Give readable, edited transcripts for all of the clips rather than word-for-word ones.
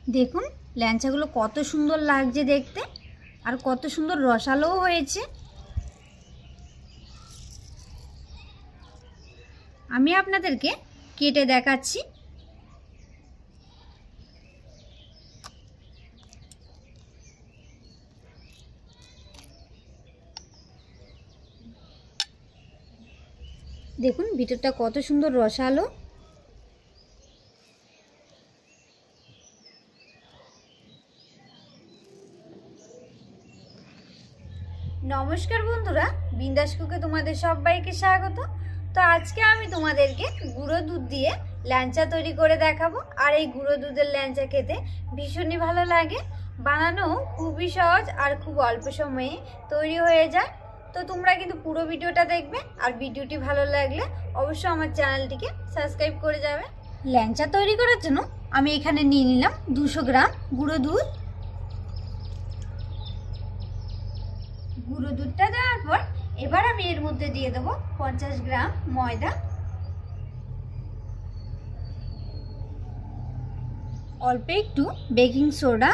দেখুন ল্যাংচাগুলো কত সুন্দর লাগছে দেখতে, আর কত সুন্দর রসালোও হয়েছে। আমি আপনাদেরকে কেটে দেখাচ্ছি। দেখুন ভিতরটা কত সুন্দর রসালো। নমস্কার বন্ধুরা, বিন্দাস কুকে তোমাদের সবাইকে স্বাগত। তো আজকে আমি তোমাদেরকে গুঁড়ো দুধ দিয়ে ল্যাংচা তৈরি করে দেখাবো। আর এই গুঁড়ো দুধের ল্যাংচা খেতে ভীষণই ভালো লাগে, বানানো খুবই সহজ আর খুব অল্প সময়ে তৈরি হয়ে যায়। তো তোমরা কিন্তু পুরো ভিডিওটা দেখবে, আর ভিডিওটি ভালো লাগলে অবশ্যই আমার চ্যানেলটিকে সাবস্ক্রাইব করে যাবে। ল্যাংচা তৈরি করার জন্য আমি এখানে নিয়ে নিলাম 200 গ্রাম গুঁড়ো দুধ। গুঁড়ো দুধটা দেওয়ার পর এবার আমি এর মধ্যে দিয়ে দেবো 50 গ্রাম ময়দা, অল্প একটু বেকিং সোডা।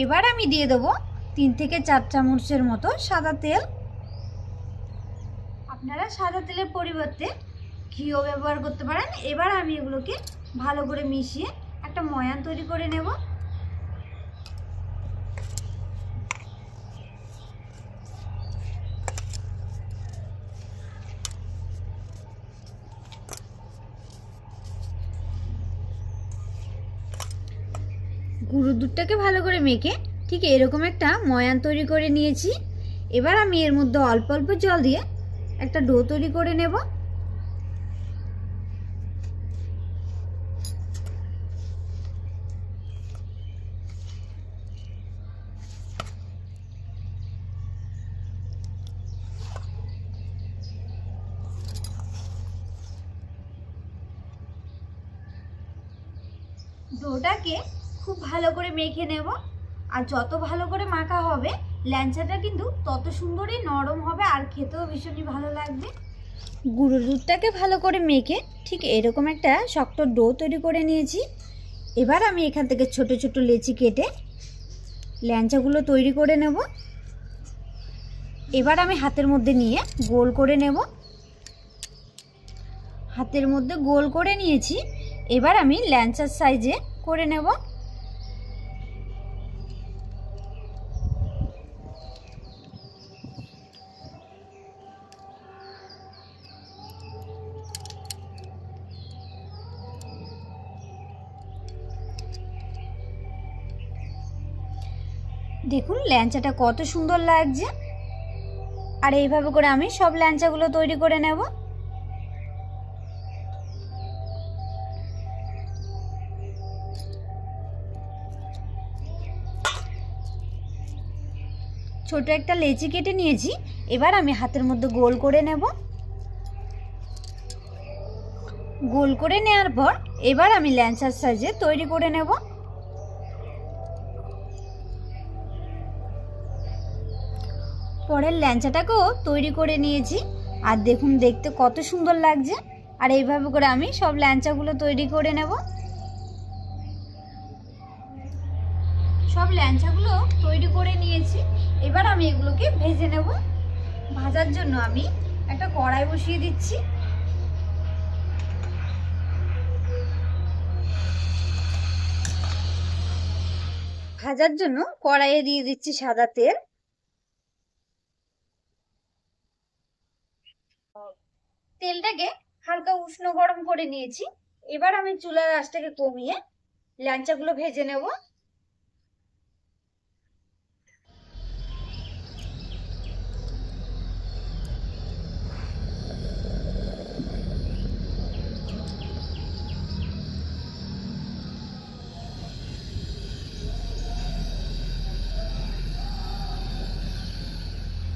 এবার আমি দিয়ে দেবো 3 থেকে 4 চামচের মতো সাদা তেল। আপনারা সাদা তেলের পরিবর্তে ঘিও ব্যবহার করতে পারেন। এবার আমি এগুলোকে ভালো করে মিশিয়ে একটা ময়ান তৈরি করে নেব। গুঁড়ো দুধটাকে ভালো করে মেখে ঠিক এরকম একটা ময়ান তৈরি করে নিয়েছি। এবার আমি এর মধ্যে অল্প অল্প জল দিয়ে একটা ডো তৈরি করে নেব। ডোটাকে খুব ভালো করে মেখে নেব। আর যত ভালো করে মাখা হবে ল্যাংচাটা কিন্তু তত সুন্দরই নরম হবে, আর খেতেও ভীষণই ভালো লাগবে। গুঁড়ো দুধটাকে ভালো করে মেখে ঠিক এরকম একটা শক্ত ডো তৈরি করে নিয়েছি। এবার আমি এখান থেকে ছোট ছোট লেচি কেটে ল্যাংচাগুলো তৈরি করে নেব। এবার আমি হাতের মধ্যে নিয়ে গোল করে নেব। হাতের মধ্যে গোল করে নিয়েছি। এবার আমি ল্যাংচার সাইজে করে নেব। দেখুন ল্যাংচাটা কত সুন্দর লাগছে। আর এইভাবে করে আমি সব ল্যাংচাগুলো তৈরি করে নেব। ছোট একটা লেচি কেটে নিয়েছি। এবার আমি হাতের মধ্যে গোল করে নেব। গোল করে নেওয়ার পর এবার আমি ল্যাংচার সাইজে তৈরি করে নেব। পরের ল্যাংচাটাকেও তৈরি করে নিয়েছি। আর দেখুন দেখতে কত সুন্দর লাগছে। আর এইভাবে করে আমি সব ল্যাংচাগুলো তৈরি করে নেব। সব ল্যাংচাগুলো তৈরি করে নিয়েছি। এবার আমি এগুলোকে ভেজে নেব। ভাজার জন্য আমি একটা কড়াই বসিয়ে দিচ্ছি। ভাজার জন্য কড়াইয়ে দিয়ে দিচ্ছি সাদা তেল। তেলটাকে হালকা উষ্ণ গরম করে নিয়েছি। এবার আমি চুলার আঁচটাকে কমিয়ে ল্যাংচাগুলো ভেজে নেব।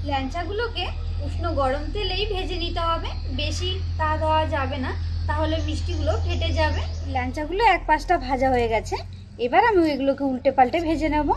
ল্যাংচাগুলোকে উষ্ণ গরম তেলেই ভেজে নিতে হবে, বেশি তা দেওয়া যাবে না, তাহলে মিষ্টিগুলো ফেটে যাবে। ল্যাংচাগুলো এক পাশটা ভাজা হয়ে গেছে। এবার আমি এগুলোকে উল্টে পাল্টে ভেজে নেব।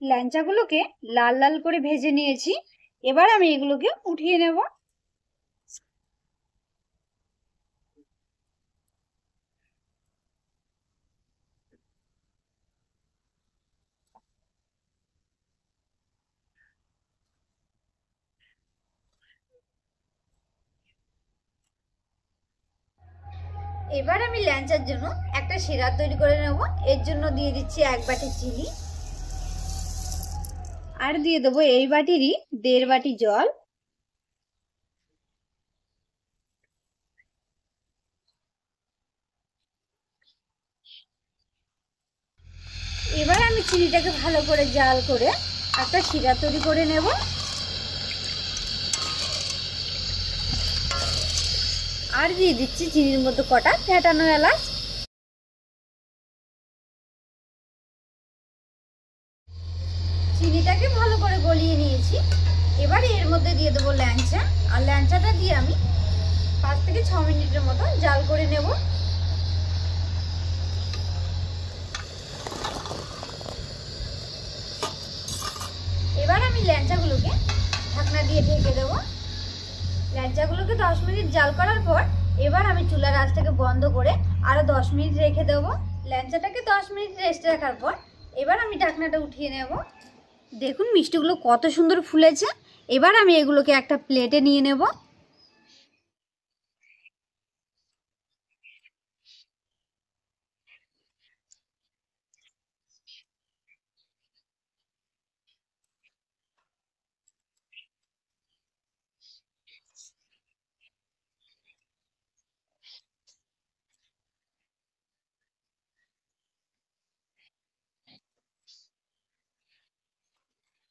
ল্যাংচাগুলোকে লাল লাল করে ভেজে নিয়েছি। এবার আমি এগুলোকে উঠিয়ে নেব। এবার আমি ল্যাংচার জন্য একটা শিরা তৈরি করে নেব। এর জন্য দিয়ে দিচ্ছি 1 বাটি চিনি, আর দিয়ে দেবো এই বাটিরই 1.5 বাটি জল। এবার আমি চিনিটাকে ভালো করে জাল করে একটা শিরা তৈরি করে নেব। আর দিয়ে দিচ্ছি চিনির মধ্যে কটা ফেটানো এলাচ। চিনিটাকে ভালো করে গলিয়ে নিয়েছি। এবারে এর মধ্যে দিয়ে দেবো ল্যাংচা, আর ল্যাংচাটা দিয়ে আমি 5 থেকে 6 মিনিটের মতো জাল করে নেব। এবার আমি ল্যাংচাগুলোকে ঢাকনা দিয়ে ঢেকে দেবো। ল্যাংচাগুলোকে 10 মিনিট জাল করার পর এবার আমি চুলার আঁচটাকে বন্ধ করে আরও 10 মিনিট রেখে দেবো। ল্যাংচাটাকে 10 মিনিট রেস্টে রাখার পর এবার আমি ঢাকনাটা উঠিয়ে নেব। দেখুন মিষ্টিগুলো কত সুন্দর ফুলেছে। এবার আমি এগুলোকে একটা প্লেটে নিয়ে নেব।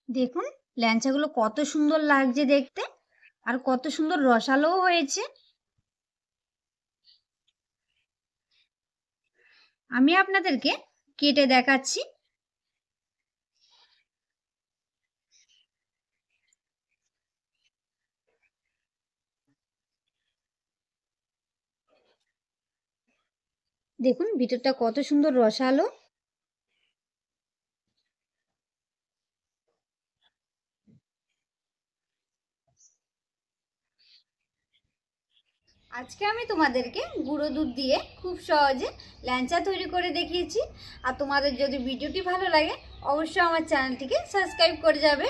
দেখুন ল্যাংচাগুলো কত সুন্দর লাগছে দেখতে, আর কত সুন্দর রসালোও হয়েছে। আমি আপনাদেরকে কেটে দেখাচ্ছি। দেখুন ভিতরটা কত সুন্দর রসালো। আজকে আমি তোমাদেরকে গুঁড়ো দুধ দিয়ে খুব সহজে ল্যাংচা তৈরি করে দেখিয়েছি। আর তোমাদের যদি ভিডিওটি ভালো লাগে অবশ্যই আমার চ্যানেলটিকে সাবস্ক্রাইব করে যাবে।